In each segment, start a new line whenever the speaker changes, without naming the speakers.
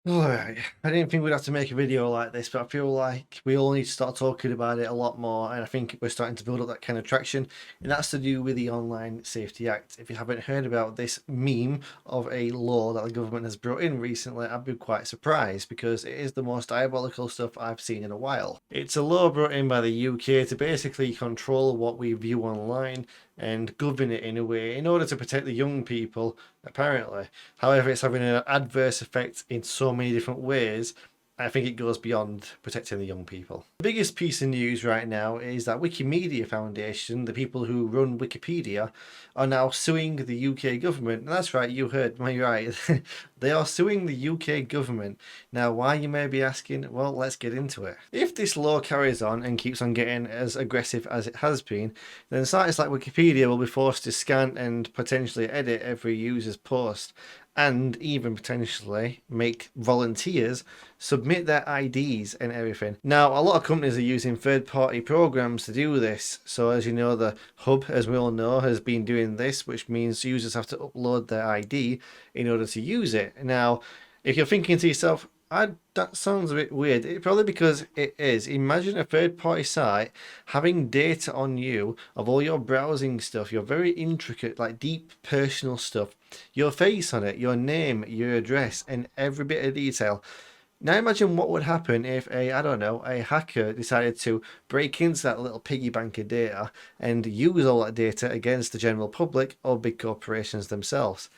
Alright, I didn't think we'd have to make a video like this, but I feel like we all need to start talking about it a lot more, and I think we're starting to build up that kind of traction, and that's to do with the Online Safety Act. If you haven't heard about this meme of a law that the government has brought in recently, I've been quite surprised because it is the most diabolical stuff I've seen in a while. It's a law brought in by the UK to basically control what we view online and govern it in a way in order to protect the young people, apparently. However, it's having an adverse effect in so many different ways. I think it goes beyond protecting the young people. The biggest piece of news right now is that Wikimedia Foundation, the people who run Wikipedia, are now suing the UK government. And that's right, you heard me right. They are suing the UK government. Now, why, you may be asking? Well, let's get into it. If this law carries on and keeps on getting as aggressive as it has been, then sites like Wikipedia will be forced to scan and potentially edit every user's post, and even potentially make volunteers submit their IDs and everything. Now, a lot of companies are using third-party programs to do this. So as you know, the Hub, as we all know, has been doing this, which means users have to upload their ID in order to use it. Now, if you're thinking to yourself, that sounds a bit weird. Probably because it is. Imagine a third-party site having data on you of all your browsing stuff, your very intricate, like deep personal stuff, your face on it, your name, your address, and every bit of detail. Now imagine what would happen if I don't know, a hacker decided to break into that little piggy bank of data and use all that data against the general public or big corporations themselves.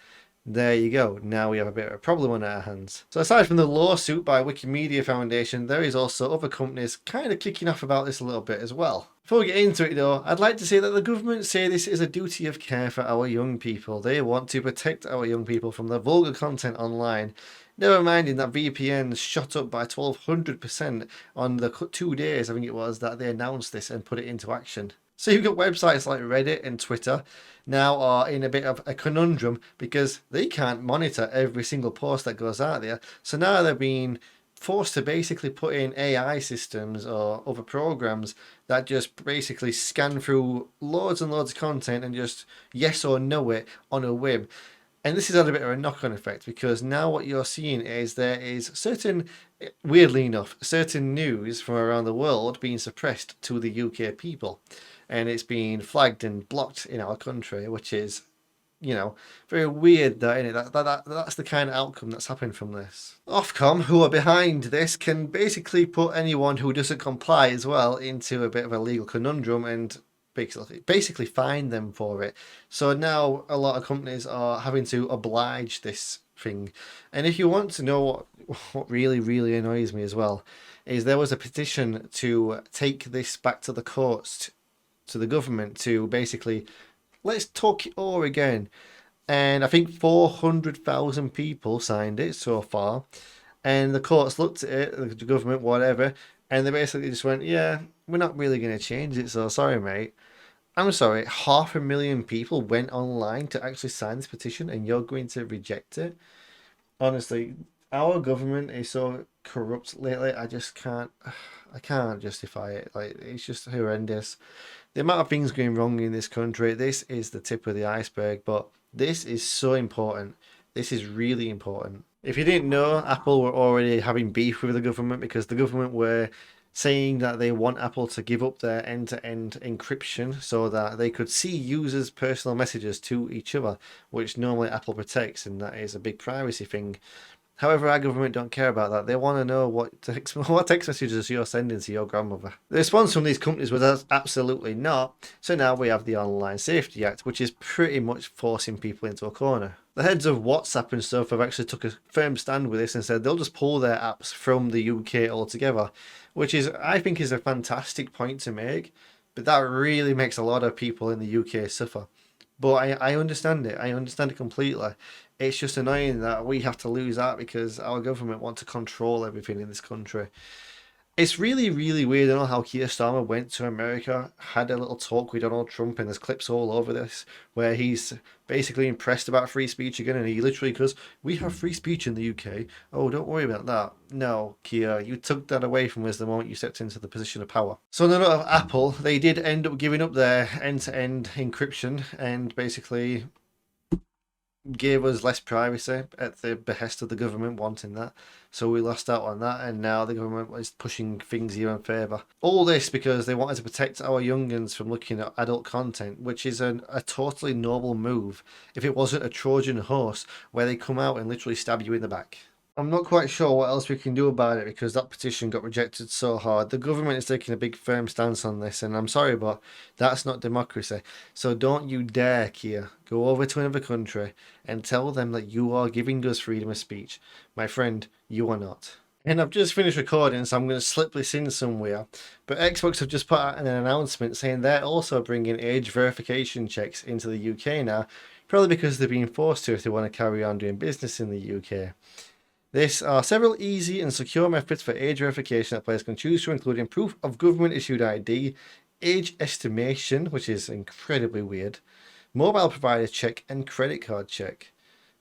There you go. Now we have a bit of a problem on our hands. So aside from the lawsuit by Wikimedia Foundation, there is also other companies kind of kicking off about this a little bit as well. Before we get into it though, I'd like to say that the government say this is a duty of care for our young people. They want to protect our young people from the vulgar content online. Never minding that VPNs shot up by 1200% on the 2 days, I think it was, that they announced this and put it into action. So you've got websites like Reddit and Twitter now are in a bit of a conundrum because they can't monitor every single post that goes out there. So now they're being forced to basically put in AI systems or other programs that just basically scan through loads and loads of content and just yes or no it on a whim. And this has had a bit of a knock-on effect because now what you're seeing is there is certain, weirdly enough, certain news from around the world being suppressed to the UK people. And it's being flagged and blocked in our country, which is, very weird that, innit? That's the kind of outcome that's happened from this. Ofcom, who are behind this, can basically put anyone who doesn't comply as well into a bit of a legal conundrum and basically fine them for it. So now a lot of companies are having to oblige this thing. And if you want to know what really, really annoys me as well, is there was a petition to take this back to the courts, to the government, to basically let's talk it over again. And I think 400,000 people signed it so far. And the courts looked at it, the government, whatever, and they basically just went, yeah, we're not really going to change it, so sorry, mate. I'm sorry, 500,000 people went online to actually sign this petition and you're going to reject it? Honestly, our government is so corrupt lately, I can't justify it. Like, it's just horrendous. The amount of things going wrong in this country, this is the tip of the iceberg, but this is so important. This is really important. If you didn't know, Apple were already having beef with the government because the government were saying that they want Apple to give up their end-to-end encryption so that they could see users' personal messages to each other, which normally Apple protects, and that is a big privacy thing. However, our government don't care about that. They want to know what text messages you're sending to your grandmother. The response from these companies was absolutely not. So now we have the Online Safety Act, which is pretty much forcing people into a corner. The heads of WhatsApp and stuff have actually took a firm stand with this and said they'll just pull their apps from the UK altogether, which is, I think, is a fantastic point to make. But that really makes a lot of people in the UK suffer. But I understand it. I understand it completely. It's just annoying that we have to lose that because our government want to control everything in this country. It's really, really weird. I don't know how Keir Starmer went to America, had a little talk with Donald Trump, and there's clips all over this where he's basically impressed about free speech again, and he literally goes, "We have free speech in the UK. Oh, don't worry about that." No, Keir, you took that away from us the moment you stepped into the position of power. So, on the note of Apple, they did end up giving up their end-to-end encryption and basically gave us less privacy at the behest of the government wanting that. So we lost out on that, and now the government is pushing things even further. All this because they wanted to protect our young'uns from looking at adult content, which is a totally noble move if it wasn't a Trojan horse where they come out and literally stab you in the back. I'm not quite sure what else we can do about it because that petition got rejected so hard. The government is taking a big firm stance on this, and I'm sorry, but that's not democracy. So don't you dare, Kia, go over to another country and tell them that you are giving us freedom of speech. My friend, you are not. And I've just finished recording, so I'm going to slip this in somewhere. But Xbox have just put out an announcement saying they're also bringing age verification checks into the UK now, probably because they're being forced to if they want to carry on doing business in the UK. There are several easy and secure methods for age verification that players can choose from, including proof of government-issued ID, age estimation, which is incredibly weird, mobile provider check, and credit card check.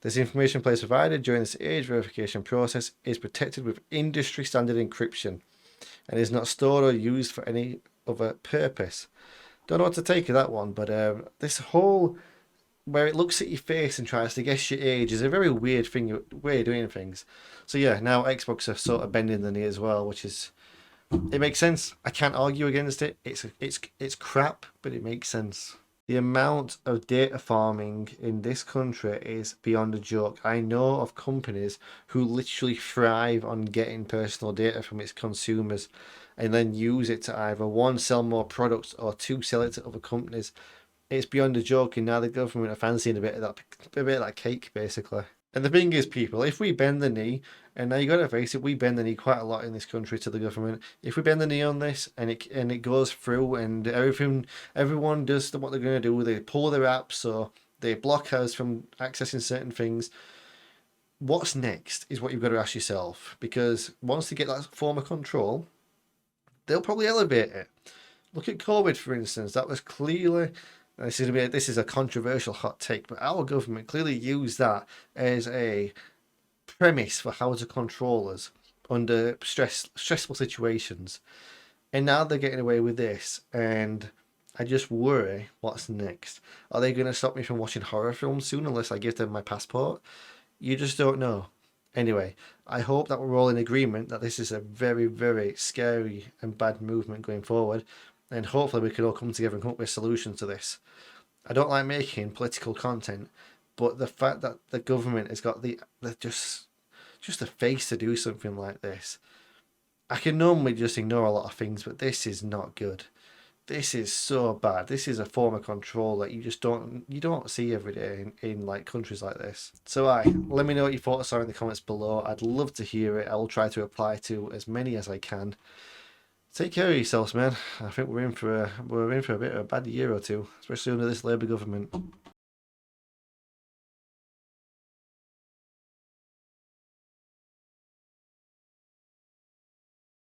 This information players provided during this age verification process is protected with industry-standard encryption and is not stored or used for any other purpose. Don't know what to take of that one, but this whole where it looks at your face and tries to guess your age is a very weird way of doing things. So yeah, now Xbox are sort of bending the knee as well, which is, it makes sense. I can't argue against it. It's crap, but it makes sense. The amount of data farming in this country is beyond a joke. I know of companies who literally thrive on getting personal data from its consumers and then use it to either one, sell more products, or two, sell it to other companies. It's beyond a joke, and now the government are fancying a bit of that cake, basically. And the thing is, people, if we bend the knee, and now you got to face it, we bend the knee quite a lot in this country to the government. If we bend the knee on this, and it goes through, and everyone does what they're going to do, they pull their apps, or they block us from accessing certain things. What's next is what you've got to ask yourself, because once they get that form of control, they'll probably elevate it. Look at COVID, for instance. That was clearly. This is a controversial hot take, but our government clearly used that as a premise for how to control us under stressful situations. And now they're getting away with this, and I just worry what's next. Are they going to stop me from watching horror films soon unless I give them my passport? You just don't know. Anyway, I hope that we're all in agreement that this is a very, very scary and bad movement going forward. And hopefully we can all come together and come up with solutions to this. I don't like making political content, but the fact that the government has got the just the face to do something like this, I can normally just ignore a lot of things, but this is not good. This is so bad. This is a form of control that you don't see every day in like countries like this. So let me know what your thoughts are in the comments below. I'd love to hear it. I'll try to reply to as many as I can. Take care of yourselves, man. I think we're in for a bit of a bad year or two, especially under this Labour government.